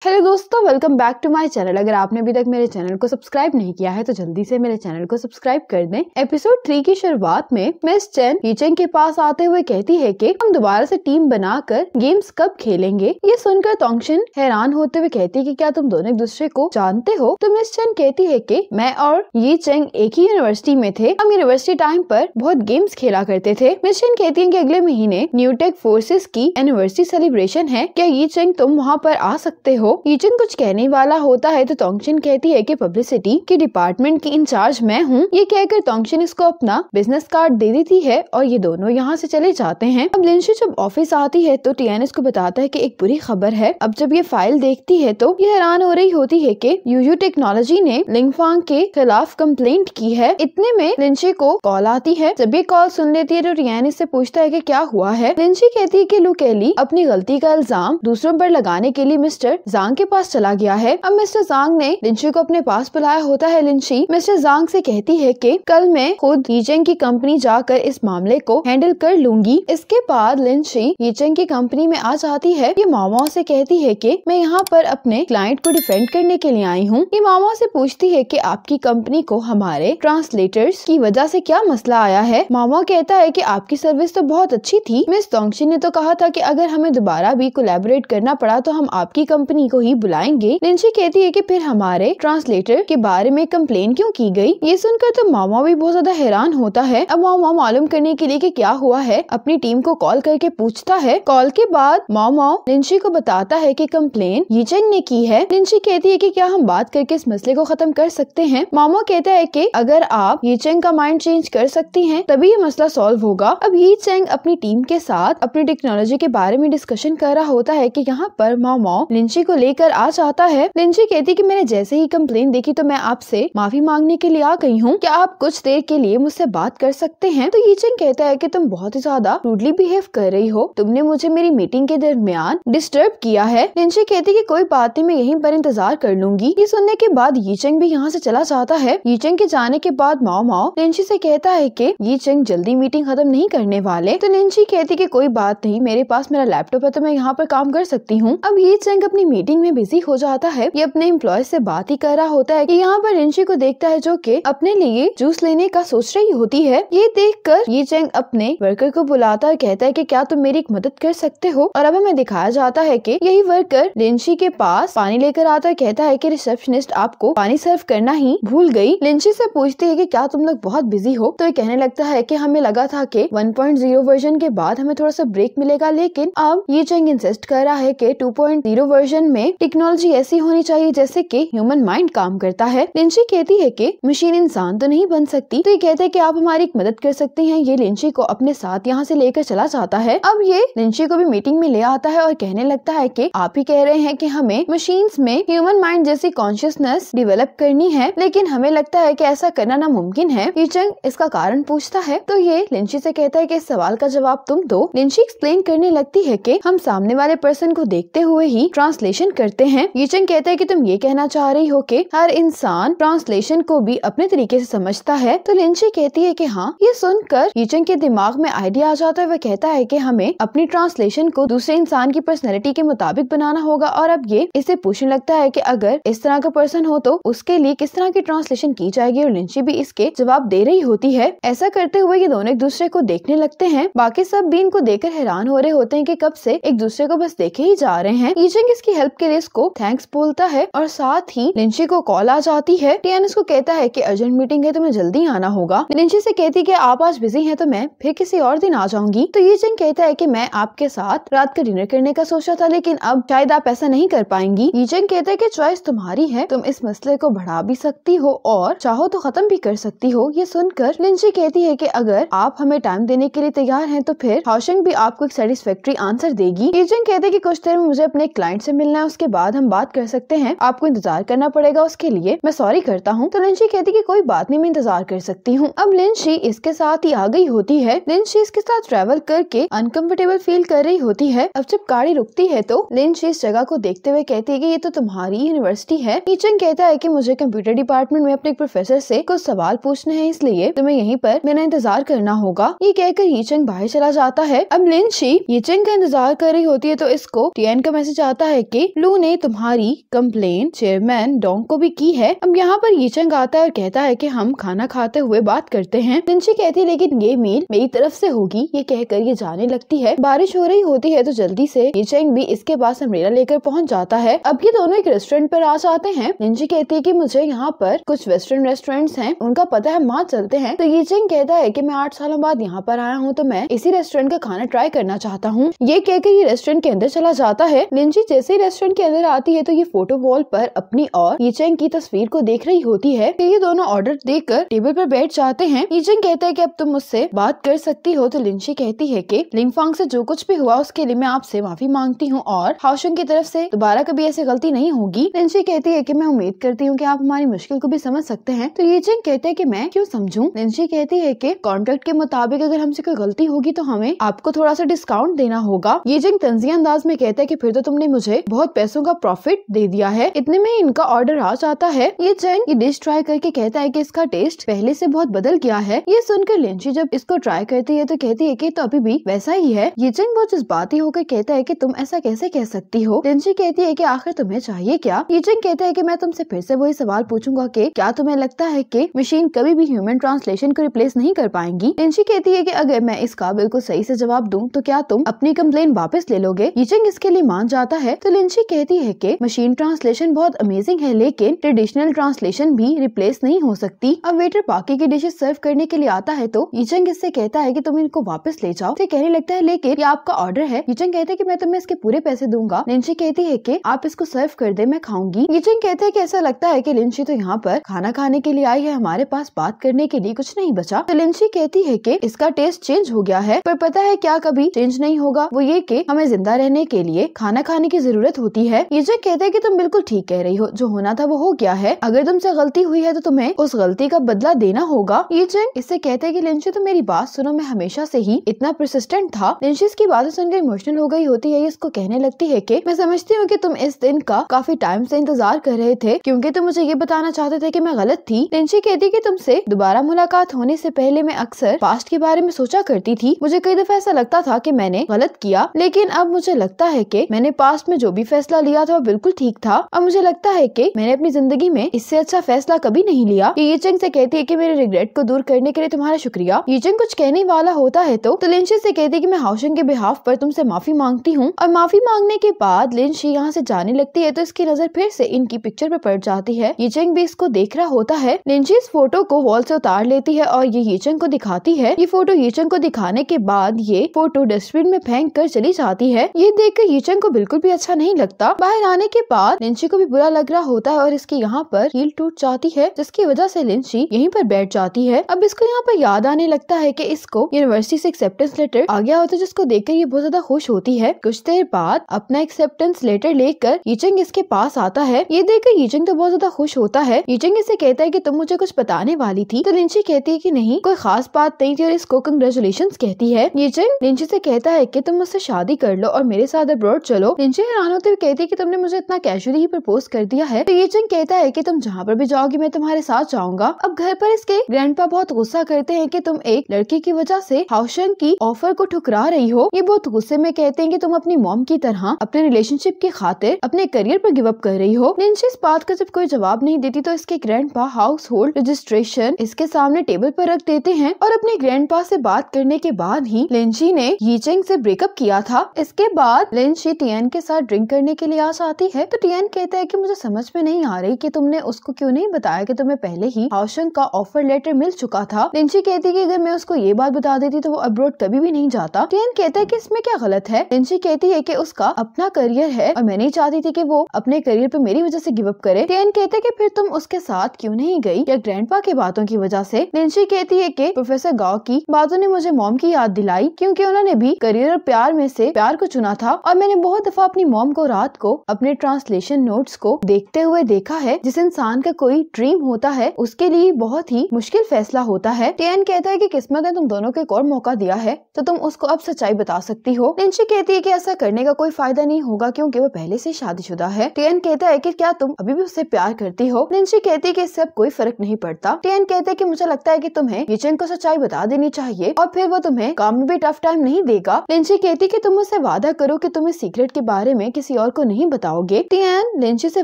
Hello दोस्तों, welcome back to my channel. अगर आपने अभी तक मेरे चैनल को सब्सक्राइब नहीं किया है तो जल्दी से मेरे चैनल को सब्सक्राइब कर दें। एपिसोड 3 की शुरुआत में मिस चेन यीचेंग के पास आते हुए कहती है कि हम दोबारा से टीम बनाकर गेम्स कब खेलेंगे। ये सुनकर तोंगशिन हैरान होते हुए कहती है कि क्या तुम दोनों एक दूसरे को जानते हो। तो मिस चेन कहती है कि मैं और यीचेंग एक ही यूनिवर्सिटी में थे, हम यूनिवर्सिटी टाइम पर बहुत गेम्स खेला करते थे। मिस चेन कहती है कि अगले महीने न्यूटेक फोर्सेस की एनिवर्सरी सेलिब्रेशन है, क्या यीचेंग तुम वहाँ पर आ सकते हो। यीचेंग कुछ कहने वाला होता है तो तोंगशिन कहती है कि पब्लिसिटी के डिपार्टमेंट की इंचार्ज मैं हूँ। ये कहकर तोंगशिन इसको अपना बिजनेस कार्ड दे देती है और ये दोनों यहाँ से चले जाते हैं। अब लिनशी जब ऑफिस आती है तो टियान इसको बताता है कि एक बुरी खबर है। अब जब ये फाइल देखती है तो ये हैरान हो रही होती है कि यूयू टेक्नोलॉजी ने लिंगफांग के खिलाफ कंप्लेंट की है। इतने में लिनशी को कॉल आती है। जब ये कॉल सुन लेती है तो टियान इससे पूछता है कि क्या हुआ है। लिनशी कहती है कि लू केली अपनी गलती का इल्जाम दूसरों पर लगाने के लिए मिस्टर जांग के पास चला गया है। अब मिस्टर जांग ने लिनशी को अपने पास बुलाया होता है। लिनशी मिस्टर जांग से कहती है कि कल मैं खुद यीचेंग की कंपनी जाकर इस मामले को हैंडल कर लूंगी। इसके बाद लिनशी यीचेंग की कंपनी में आ जाती है। ये मामा से कहती है कि मैं यहाँ पर अपने क्लाइंट को डिफेंड करने के लिए आई हूँ। ये मामा से पूछती है कि आपकी कंपनी को हमारे ट्रांसलेटर्स की वजह से क्या मसला आया है। मामा कहता है कि आपकी सर्विस तो बहुत अच्छी थी, मिस तोंगशिन ने तो कहा था कि अगर हमें दोबारा भी कोलैबोरेट करना पड़ा तो हम आपकी कंपनी को ही बुलाएंगे। लिनशी कहती है कि फिर हमारे ट्रांसलेटर के बारे में कंप्लेन क्यों की गई। ये सुनकर तो मामा भी बहुत ज्यादा हैरान होता है। अब मामा मालूम करने के लिए कि क्या हुआ है अपनी टीम को कॉल करके पूछता है। कॉल के बाद मामा लिनशी को बताता है कि कंप्लेन यीचेंग ने की है। लिनशी कहती है कि क्या हम बात करके इस मसले को खत्म कर सकते हैं। मामा कहता है कि अगर आप यीचेंग का माइंड चेंज कर सकती हैं तभी ये मसला सॉल्व होगा। अब यीचेंग अपनी टीम के साथ अपनी टेक्नोलॉजी के बारे में डिस्कशन कर रहा होता है कि यहाँ पर मामा लिनशी को लेकर आ जाता है। लिनशी कहती कि मैंने जैसे ही कंप्लेन देखी तो मैं आपसे माफी मांगने के लिए आ गई हूँ, क्या आप कुछ देर के लिए मुझसे बात कर सकते हैं। तो यीचेंग कहता है कि तुम बहुत ही ज्यादा रूडली बिहेव कर रही हो, तुमने मुझे मेरी मीटिंग के दरमियान डिस्टर्ब किया है। लिनशी कहती कि कोई बात नहीं, मैं यहीं पर इंतजार कर लूंगी। ये सुनने के बाद यीचेंग भी यहाँ से चला जाता है। यीचेंग के जाने के बाद माओ लिनशी से कहता है कि यीचेंग जल्दी मीटिंग खत्म नहीं करने वाले। तो लिनशी कहती कि कोई बात नहीं, मेरे पास मेरा लैपटॉप है तो मैं यहाँ पर काम कर सकती हूँ। अब यीचेंग अपनी मीटिंग में बिजी हो जाता है। ये अपने एम्प्लॉय से बात ही कर रहा होता है कि यहाँ पर लिनशी को देखता है जो कि अपने लिए जूस लेने का सोच रही होती है। ये देखकर यीचेंग अपने वर्कर को बुलाता है, कहता है कि क्या तुम मेरी मदद कर सकते हो। और अब हमें दिखाया जाता है कि यही वर्कर लिनशी के पास पानी लेकर आता है, कहता है कि रिसेप्शनिस्ट आपको पानी सर्व करना ही भूल गई। लिनशी से पूछती है कि क्या तुम लोग बहुत बिजी हो। तो ये कहने लगता है कि हमें लगा था कि 1.0 वर्जन के बाद हमें थोड़ा सा ब्रेक मिलेगा, लेकिन अब यीचेंग इंसिस्ट कर रहा है कि 2.0 वर्जन में टेक्नोलॉजी ऐसी होनी चाहिए जैसे कि ह्यूमन माइंड काम करता है। लिनशी कहती है कि मशीन इंसान तो नहीं बन सकती। तो ये कहते हैं कि आप हमारी मदद कर सकती हैं। ये लिनशी को अपने साथ यहाँ से लेकर चला जाता है। अब ये लिनशी को भी मीटिंग में ले आता है और कहने लगता है कि आप ही कह रहे हैं कि हमें मशीन्स में ह्यूमन माइंड जैसी कॉन्शियसनेस डेवलप करनी है, लेकिन हमें लगता है कि ऐसा करना नामुमकिन है। यीचेंग इसका कारण पूछता है तो ये लिनशी से कहता है कि इस सवाल का जवाब तुम दो। लिनशी एक्सप्लेन करने लगती है कि हम सामने वाले पर्सन को देखते हुए ही ट्रांसलेशन करते हैं। यीचेंग कहता है कि तुम ये कहना चाह रही हो कि हर इंसान ट्रांसलेशन को भी अपने तरीके से समझता है। तो लिनशी कहती है कि हाँ। ये सुनकर यीचेंग के दिमाग में आइडिया आ जाता है। वह कहता है कि हमें अपनी ट्रांसलेशन को दूसरे इंसान की पर्सनैलिटी के मुताबिक बनाना होगा। और अब ये इससे पूछने लगता है कि अगर इस तरह का पर्सन हो तो उसके लिए किस तरह की ट्रांसलेशन की जाएगी। और लिनशी भी इसके जवाब दे रही होती है। ऐसा करते हुए ये दोनों एक दूसरे को देखने लगते हैं। बाकी सब भी इनको देखकर हैरान हो रहे होते हैं कि कब से एक दूसरे को बस देखे ही जा रहे हैं। यीचेंग इसकी हेल्प के लिए इसको थैंक्स बोलता है और साथ ही लिनशी को कॉल आ जाती है। टियान इसको कहता है कि अर्जेंट मीटिंग है तो मैं जल्दी आना होगा। लिनशी से कहती कि आप आज बिजी हैं तो मैं फिर किसी और दिन आ जाऊंगी। तो यीचेंग कहता है कि मैं आपके साथ रात का डिनर करने का सोचा था, लेकिन अब शायद आप ऐसा नहीं कर पाएंगी। यीचेंग कहता है कि चॉइस तुम्हारी है, तुम इस मसले को बढ़ा भी सकती हो और चाहो तो खत्म भी कर सकती हो। ये सुनकर लिनशी कहती है कि अगर आप हमें टाइम देने के लिए तैयार हैं तो फिर हाओशेंग भी आपको एक सेटिस्फैक्टरी आंसर देगी। यीचेंग कहते हैं कि कुछ देर में मुझे अपने क्लाइंट से मिलना है, उसके बाद हम बात कर सकते हैं, आपको इंतजार करना पड़ेगा, उसके लिए मैं सॉरी करता हूँ। तो लिनशी कहती कि कोई बात नहीं, मैं इंतजार कर सकती हूँ। अब लिनशी इसके साथ ही आ गई होती है। लिनशी इसके साथ ट्रैवल करके अनकंफर्टेबल फील कर रही होती है। अब जब गाड़ी रुकती है तो लिनशी इस जगह को देखते हुए कहती है कि ये तो तुम्हारी यूनिवर्सिटी है। यीचेंग कहता है कि मुझे कंप्यूटर डिपार्टमेंट में अपने प्रोफेसर से कुछ सवाल पूछने हैं, इसलिए तुम्हें यहीं पर मेरा इंतजार करना होगा। ये कहकर यीचेंग बाहर चला जाता है। अब लिनशी यीचेंग का इंतजार कर रही होती है तो इसको टियान का मैसेज आता है कि लू ने तुम्हारी कंप्लेन चेयरमैन डोंग को भी की है। अब यहाँ पर यीचंग आता है और कहता है कि हम खाना खाते हुए बात करते हैं। लिंची कहती है लेकिन ये मील मेरी तरफ से होगी। ये कहकर ये जाने लगती है। बारिश हो रही होती है तो जल्दी से यीचंग भी इसके पास अम्ब्रेला लेकर पहुँच जाता है। अब ये दोनों एक रेस्टोरेंट पर आ जाते हैं। लिंची कहती है कि मुझे यहाँ पर कुछ वेस्टर्न रेस्टोरेंट्स हैं, उनका पता है, वहाँ चलते हैं। तो यीचंग कहता है कि मैं 8 सालों बाद यहाँ पर आया हूँ तो मैं इसी रेस्टोरेंट का खाना ट्राई करना चाहता हूँ। ये कहकर ये रेस्टोरेंट के अंदर चला जाता है। लिंची जैसे ही रेस्टोरेंट के अंदर आती है तो ये फोटो वॉल पर अपनी और यीचंग की तस्वीर को देख रही होती है। तो ये दोनों ऑर्डर देकर टेबल पर बैठ जाते हैं। यीचंग कहता है कि अब तुम मुझसे बात कर सकती हो। तो लिंची कहती है कि लिंगफांग से जो कुछ भी हुआ उसके लिए मैं आपसे माफी मांगती हूँ और हाओशंग की तरफ से दोबारा कभी ऐसी गलती नहीं होगी। लिंची कहती है कि मैं उम्मीद करती हूँ कि आप हमारी मुश्किल को भी समझ सकते हैं। तो यीचंग कहते हैं कि मैं क्यों समझूं। लिंची कहती है कि कॉन्ट्रैक्ट के मुताबिक अगर हमसे कोई गलती होगी तो हमें आपको थोड़ा सा डिस्काउंट देना होगा। यीचंग तंजिया अंदाज में कहता है कि फिर तो तुमने मुझे बहुत पैसों का प्रॉफिट दे दिया है। इतने में इनका ऑर्डर आ जाता है। यीचंग ये डिश ट्राई करके कहता है कि इसका टेस्ट पहले से बहुत बदल गया है। ये सुनकर लिंची जब इसको ट्राई करती है तो कहती है कि तो अभी भी वैसा ही है। यीचंग बहुत जज्बाती होकर कहता है कि तुम ऐसा कैसे कह सकती हो। लिंची कहती है कि आखिर तुम्हें चाहिए क्या। यीचंग कहता है कि मैं तुमसे फिर से वही सवाल पूछूंगा कि क्या तुम्हें लगता है कि मशीन कभी भी ह्यूमन ट्रांसलेशन को रिप्लेस नहीं कर पाएंगी। लिंची कहती है कि अगर मैं इसका बिल्कुल सही से जवाब दूं तो क्या तुम अपनी कंप्लेन वापस ले लोगे। यीचंग इसके लिए मान जाता है। तो लिंची कहती है कि मशीन ट्रांसलेशन बहुत अमेजिंग है लेकिन ट्रेडिशनल ट्रांसलेशन भी रिप्लेस नहीं हो सकती। अब वेटर बाकी की डिशेस सर्व करने के लिए आता है तो यीचंग इससे कहता है कि तुम इनको वापस ले जाओ। तो कहने लगता है लेकिन ये आपका ऑर्डर है। यीचंग कहते हैं कि मैं तुम्हें इसके पूरे पैसे दूंगा। लिंची कहती है कि आप इसको सर्व कर दे, मैं खाऊंगी। यीचंग कहते हैं कि ऐसा लगता है कि लिंची तो यहाँ पर खाना खाने के लिए आई है, हमारे पास बात करने के लिए कुछ नहीं बचा। तो लिंची कहती है कि इसका टेस्ट चेंज हो गया है, पर पता है क्या कभी चेंज नहीं होगा, वो ये कि हमें जिंदा रहने के लिए खाना खाने की जरूरत होती है। यीचंग कहते हैं कि तुम बिल्कुल ठीक कह रही हो, जो होना था वो हो गया है। अगर तुमसे गलती हुई है तो तुम्हें उस गलती का बदला देना होगा। यीचंग इससे कहते हैं कि लिंची तो मेरी बात सुनो, मैं हमेशा से ही इतना परसिस्टेंट था। लिंची इसकी बातें सुनकर इमोशनल हो गई होती है। इसको कहने लगती है कि मैं समझती हूँ कि तुम इस दिन का काफी टाइम से इंतजार कर रहे थे क्योंकि तुम मुझे ये बताना चाहते थे कि मैं गलत थी। लिंची कहती है कि तुमसे दोबारा मुलाकात होने से पहले मैं अक्सर पास्ट के बारे में सोचा करती थी। मुझे कई दफा ऐसा लगता था कि मैंने गलत किया, लेकिन अब मुझे लगता है कि मैंने पास्ट में जो भी फैसला लिया था वो बिल्कुल ठीक था। अब मुझे लगता है कि मैंने अपनी जिंदगी में इससे अच्छा फैसला कभी नहीं लिया। यीचंग से कहती है कि मेरे रिग्रेट को दूर करने के लिए तुम्हारा शुक्रिया। यीचंग कुछ कहने वाला होता है तो लिंची से कहती है कि मैं हाओशंग के बिहाफ पर तुमसे माफी मांगती हूँ। और माफी मांगने के बाद लिंची यहाँ से जाने लगती है तो इसकी नजर फिर से इनकी पिक्चर पे पड़ जाती है। यीचंग भी इसको देख रहा होता है। लिंची इस फोटो को वॉल से उतार लेती है और ये यीचंग को दिखाती है। ये फोटो यीचंग को दिखाने के बाद ये फोटो डस्टबिन में फेंक कर चली जाती है। ये देखकर यीचंग को बिल्कुल भी अच्छा नहीं लगता। बाहर आने के बाद लिंची को भी बुरा लग रहा होता है और इसकी यहाँ पर हील टूट जाती है जिसकी वजह से लिंची यहीं पर बैठ जाती है। अब इसको यहाँ पर याद आने लगता है कि इसको यूनिवर्सिटी से एक्सेप्टेंस लेटर आ गया होता है जिसको देखकर ये बहुत ज्यादा खुश होती है। कुछ देर बाद अपना एक्सेप्टेंस लेटर लेकर यीचंग इसके पास आता है। ये देखकर यीचंग तो बहुत ज्यादा खुश होता है। यीचंग इससे कहता है कि तुम मुझे कुछ बताने वाली थी। तो लिंची कहती है कि नहीं, कोई खास बात नहीं थी और इसको कांग्रेचुलेशंस कहती है। यीचंग लिंची से कहता है कि तुम मुझसे शादी कर लो और मेरे साथ अब्रॉड चलो। लिंची हैरान होते हुए कहती है कि तुमने मुझे इतना कैजुअली ही प्रपोज कर दिया है। तो यीचंग कहता है कि तुम जहाँ पर भी जाओगी मैं तुम्हारे साथ जाऊंगा। अब घर पर इसके ग्रैंडपा बहुत गुस्सा करते हैं कि तुम एक लड़की की वजह से हाओशंग की ऑफर को ठुकरा रही हो। ये बहुत गुस्से में कहते हैं कि तुम अपनी मॉम की तरह अपने रिलेशनशिप की खातिर अपने करियर पर गिव अप कर रही हो। लिंची इस बात का जब कोई जवाब नहीं देती तो इसके ग्रैंडपा हाउस होल्ड रजिस्ट्रेशन इसके सामने टेबल पर रख देते हैं और अपने ग्रैंडपा से बात करने के बाद ही लिंची ने यीचंग से ब्रेकअप किया था। इसके बाद लिंची टियान के साथ ड्रिंक करने के लिए आ जाती है। तो टियान कहता है कि मुझे समझ में नहीं आ रही कि तुमने उसको क्यों नहीं बताया कि तुम्हें पहले ही हाओशंग का ऑफर लेटर मिल चुका था। लिंची कहती है कि अगर मैं उसको ये बात बता देती तो वो अब्रॉड कभी भी नहीं जाता। टियान कहता है कि इसमें क्या गलत है। लिंची कहती है कि उसका अपना करियर है और मैं नहीं चाहती थी कि वो अपने करियर पे मेरी वजह से गिव अप करे। टियान कहते हैं कि फिर तुम उसके साथ क्यों नहीं गई, या ग्रैंडपा की बातों की वजह से। लिंची कहती है कि प्रोफेसर गाओ की बातों ने मुझे मॉम की याद दिलाई क्योंकि उन्होंने भी करियर और प्यार में से प्यार को चुना था और मैंने बहुत दफा अपनी मॉम को रात को अपने ट्रांसलेशन नोट्स को देखते हुए देखा है। जिस इंसान का कोई ड्रीम होता है उसके लिए बहुत ही मुश्किल फैसला होता है। टियान कहता है कि किस्मत ने तुम दोनों को एक और मौका दिया है तो तुम उसको अब सच्चाई बता सकती हो। लिंची कहती है कि ऐसा करने का कोई फायदा नहीं होगा क्योंकि वो पहले से शादीशुदा है। टियान कहता है कि क्या तुम अभी भी उससे प्यार करती हो। लिंची कहती है कि इससे अब कोई फर्क नहीं पड़ता। टियान कहते है कि मुझे लगता है कि तुम्हें यीचंग को सच्चाई बता देनी चाहिए और फिर वो तुम्हें काम में भी टफ टाइम नहीं देगा। लिंची कहती है कि तुम मुझसे वादा करो कि तुम इस सीक्रेट के बारे में किसी और को नहीं बताओगे। टियान लिंची से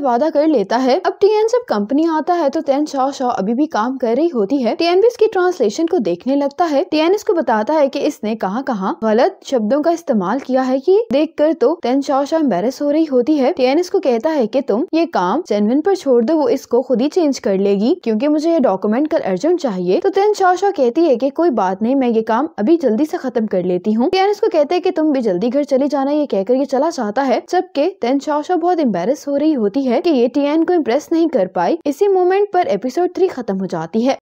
वादा कर लेता है। अब टियान जब कंपनी आता है तो तेन शाओ शाओ अभी भी काम कर रही होती है। टियान भी इसकी ट्रांसलेशन को देखने लगता है। टियान इसको बताता है कि इसने कहाँ गलत शब्दों का इस्तेमाल किया है कि देखकर तो तेन शाओ शाओ एम्बेरस हो रही होती है। टियान इसको कहता है कि तुम ये काम जेनविन पर छोड़ दो, वो इसको खुद ही चेंज कर लेगी क्योंकि मुझे ये डॉक्यूमेंट कल अर्जेंट चाहिए। तो तेन शाओ शाओ कहती है कि कोई बात नहीं, मैं ये काम अभी जल्दी से खत्म कर लेती हूँ। टियान इसको कहते हैं कि तुम भी जल्दी घर चली जाना, ये कहकर ये चला जाता है। जबकि तेन शाओ शाओ बहुत एम्बेरस हो रही होती है कि ये टियान को इम्प्रेस नहीं कर पाई। इसी मोमेंट पर एपिसोड 3 खत्म हो जाती है।